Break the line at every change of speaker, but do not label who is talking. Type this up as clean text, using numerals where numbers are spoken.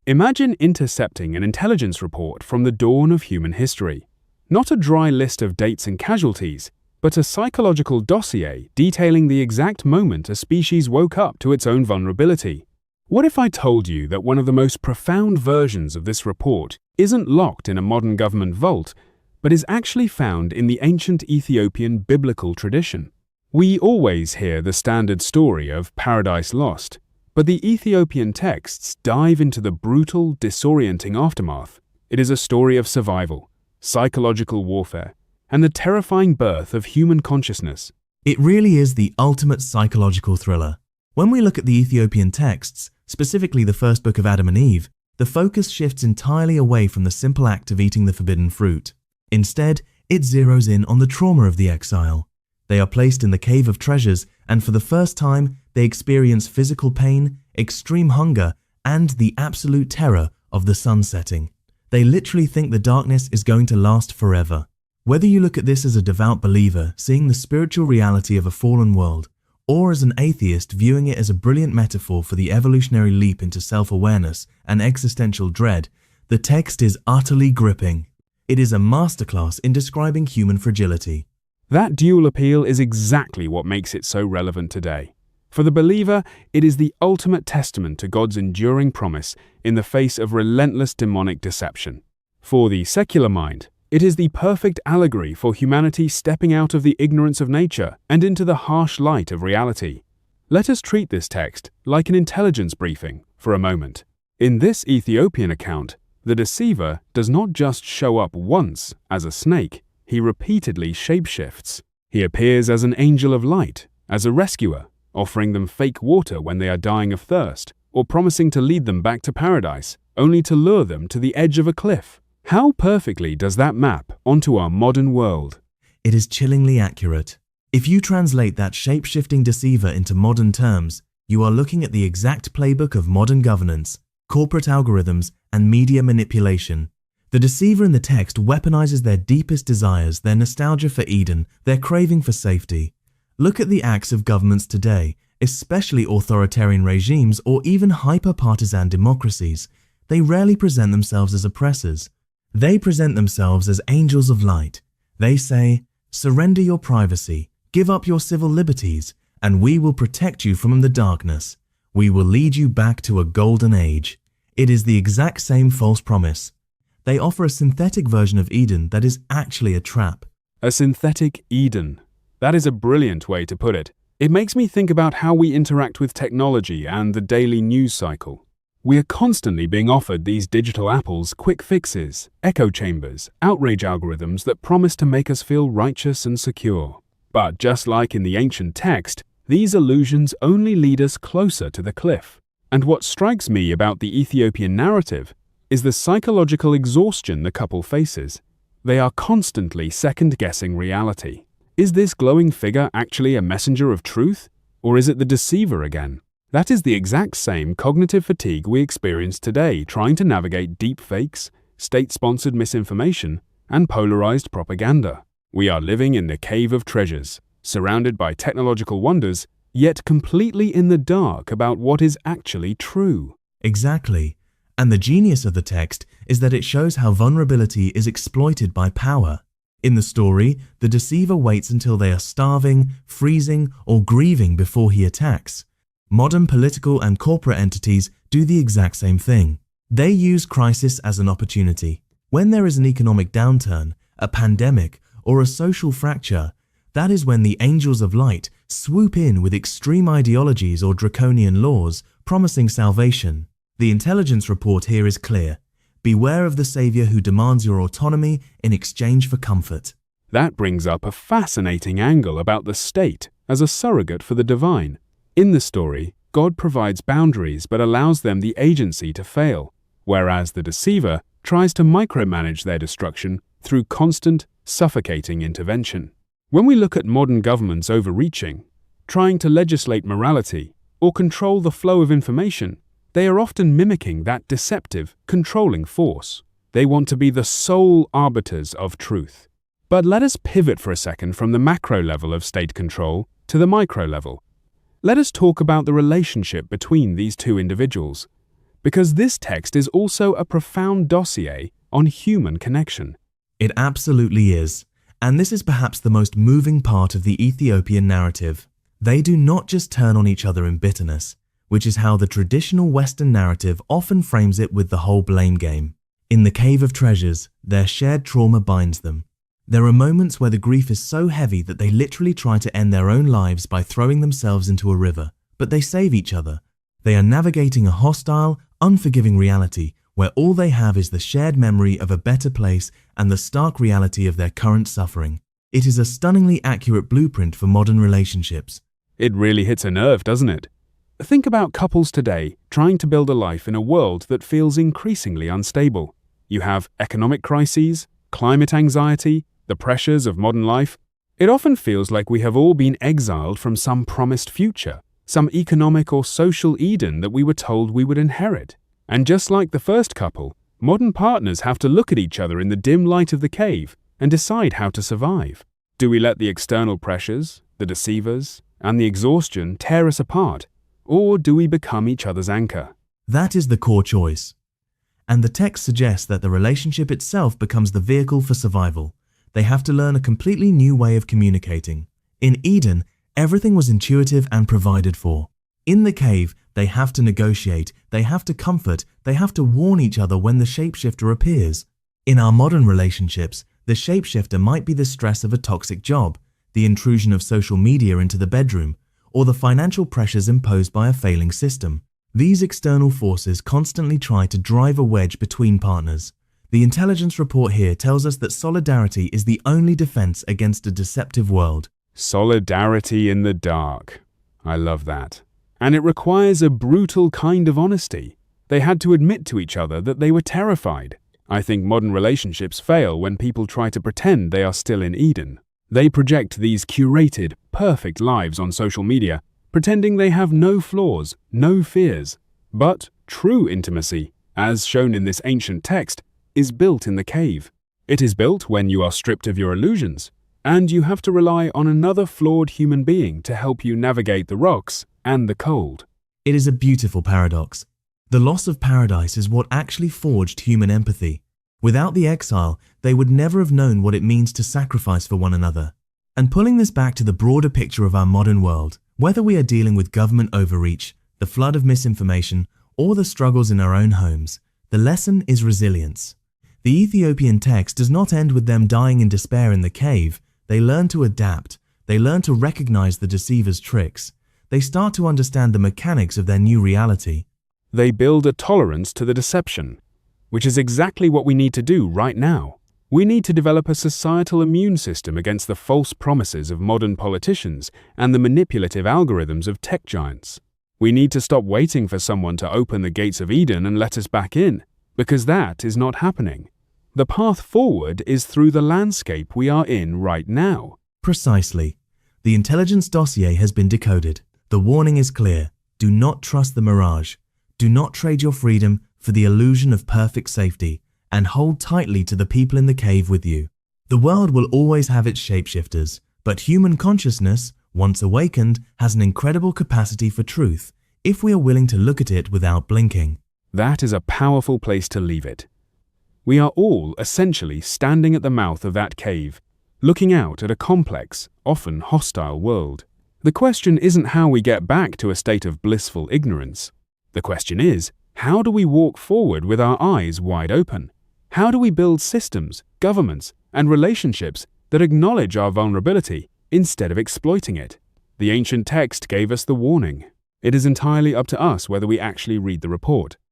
Imagine intercepting an intelligence report from the dawn of human history. Not a dry list of dates and casualties, but a psychological dossier detailing the exact moment a species woke up to its own vulnerability. What if I told you that one of the most profound versions of this report isn't locked in a modern government vault, but is actually found in the ancient Ethiopian biblical tradition? We always hear the standard story of Paradise Lost, but the Ethiopian texts dive into the brutal, disorienting aftermath. It is a story of survival, psychological warfare, and the terrifying birth of human consciousness.
It really is the ultimate psychological thriller. When we look at the Ethiopian texts, specifically the first book of Adam and Eve, the focus shifts entirely away from the simple act of eating the forbidden fruit. Instead, it zeroes in on the trauma of the exile. They are placed in the Cave of Treasures, and for the first time, they experience physical pain, extreme hunger, and the absolute terror of the sun setting. They literally think the darkness is going to last forever. Whether you look at this as a devout believer, seeing the spiritual reality of a fallen world, or as an atheist viewing it as a brilliant metaphor for the evolutionary leap into self-awareness and existential dread, the text is utterly gripping. It is a masterclass in describing human fragility.
That dual appeal is exactly what makes it so relevant today. For the believer, it is the ultimate testament to God's enduring promise in the face of relentless demonic deception. For the secular mind, it is the perfect allegory for humanity stepping out of the ignorance of nature and into the harsh light of reality. Let us treat this text like an intelligence briefing for a moment. In this Ethiopian account, the deceiver does not just show up once as a snake, he repeatedly shapeshifts. He appears as an angel of light, as a rescuer, offering them fake water when they are dying of thirst, or promising to lead them back to paradise, only to lure them to the edge of a cliff. How perfectly does that map onto our modern world?
It is chillingly accurate. If you translate that shape-shifting deceiver into modern terms, you are looking at the exact playbook of modern governance, corporate algorithms, and media manipulation. The deceiver in the text weaponizes their deepest desires, their nostalgia for Eden, their craving for safety. Look at the acts of governments today, especially authoritarian regimes or even hyper-partisan democracies. They rarely present themselves as oppressors. They present themselves as angels of light. They say, surrender your privacy, give up your civil liberties, and we will protect you from the darkness. We will lead you back to a golden age. It is the exact same false promise. They offer a synthetic version of Eden that is actually a trap.
A synthetic Eden. That is a brilliant way to put it. It makes me think about how we interact with technology and the daily news cycle. We are constantly being offered these digital apples, quick fixes, echo chambers, outrage algorithms that promise to make us feel righteous and secure. But just like in the ancient text, these illusions only lead us closer to the cliff. And what strikes me about the Ethiopian narrative is the psychological exhaustion the couple faces. They are constantly second-guessing reality. Is this glowing figure actually a messenger of truth, or is it the deceiver again? That is the exact same cognitive fatigue we experience today trying to navigate deep fakes, state-sponsored misinformation, and polarized propaganda. We are living in the Cave of Treasures, surrounded by technological wonders, yet completely in the dark about what is actually true.
Exactly. And the genius of the text is that it shows how vulnerability is exploited by power. In the story, the deceiver waits until they are starving, freezing, or grieving before he attacks. Modern political and corporate entities do the exact same thing. They use crisis as an opportunity. When there is an economic downturn, a pandemic, or a social fracture, that is when the angels of light swoop in with extreme ideologies or draconian laws promising salvation. The intelligence report here is clear. Beware of the savior who demands your autonomy in exchange for comfort.
That brings up a fascinating angle about the state as a surrogate for the divine. In the story, God provides boundaries but allows them the agency to fail, whereas the deceiver tries to micromanage their destruction through constant, suffocating intervention. When we look at modern governments overreaching, trying to legislate morality or control the flow of information, they are often mimicking that deceptive, controlling force. They want to be the sole arbiters of truth. But let us pivot for a second from the macro level of state control to the micro level. Let us talk about the relationship between these two individuals. because this text is also a profound dossier on human connection.
It absolutely is, and this is perhaps the most moving part of the Ethiopian narrative. They do not just turn on each other in bitterness, which is how the traditional Western narrative often frames it with the whole blame game. In the Cave of Treasures, their shared trauma binds them. There are moments where the grief is so heavy that they literally try to end their own lives by throwing themselves into a river, but they save each other. They are navigating a hostile, unforgiving reality where all they have is the shared memory of a better place and the stark reality of their current suffering. It is a stunningly accurate blueprint for modern relationships.
It really hits a nerve, doesn't it? Think about couples today trying to build a life in a world that feels increasingly unstable. You have economic crises, climate anxiety, the pressures of modern life. It often feels like we have all been exiled from some promised future, some economic or social Eden that we were told we would inherit. And just like the first couple, modern partners have to look at each other in the dim light of the cave and decide how to survive. Do we let the external pressures, the deceivers, and the exhaustion tear us apart, or do we become each other's anchor?
That is the core choice. And the text suggests that the relationship itself becomes the vehicle for survival. They have to learn a completely new way of communicating. In Eden, everything was intuitive and provided for. In the cave, they have to negotiate, they have to comfort, they have to warn each other when the shapeshifter appears. In our modern relationships, the shapeshifter might be the stress of a toxic job, the intrusion of social media into the bedroom, or the financial pressures imposed by a failing system. These external forces constantly try to drive a wedge between partners. The intelligence report here tells us that solidarity is the only defense against a deceptive world.
Solidarity in the dark. I love that. And it requires a brutal kind of honesty. They had to admit to each other that they were terrified. I think modern relationships fail when people try to pretend they are still in Eden. They project these curated, perfect lives on social media, pretending they have no flaws, no fears. But true intimacy, as shown in this ancient text, is built in the cave. It is built when you are stripped of your illusions, and you have to rely on another flawed human being to help you navigate the rocks and the cold.
It is a beautiful paradox. The loss of paradise is what actually forged human empathy. Without the exile, they would never have known what it means to sacrifice for one another. And pulling this back to the broader picture of our modern world, whether we are dealing with government overreach, the flood of misinformation, or the struggles in our own homes, the lesson is resilience. The Ethiopian text does not end with them dying in despair in the cave. They learn to adapt. They learn to recognize the deceiver's tricks. They start to understand the mechanics of their new reality.
They build a tolerance to the deception, which is exactly what we need to do right now. We need to develop a societal immune system against the false promises of modern politicians and the manipulative algorithms of tech giants. We need to stop waiting for someone to open the gates of Eden and let us back in, because that is not happening. The path forward is through the landscape we are in right now.
Precisely. The intelligence dossier has been decoded. The warning is clear. Do not trust the mirage. Do not trade your freedom for the illusion of perfect safety, and hold tightly to the people in the cave with you. The world will always have its shapeshifters, but human consciousness, once awakened, has an incredible capacity for truth, if we are willing to look at it without blinking.
That is a powerful place to leave it. We are all essentially standing at the mouth of that cave, looking out at a complex, often hostile world. The question isn't how we get back to a state of blissful ignorance. The question is, how do we walk forward with our eyes wide open? How do we build systems, governments, and relationships that acknowledge our vulnerability instead of exploiting it? The ancient text gave us the warning. It is entirely up to us whether we actually read the report.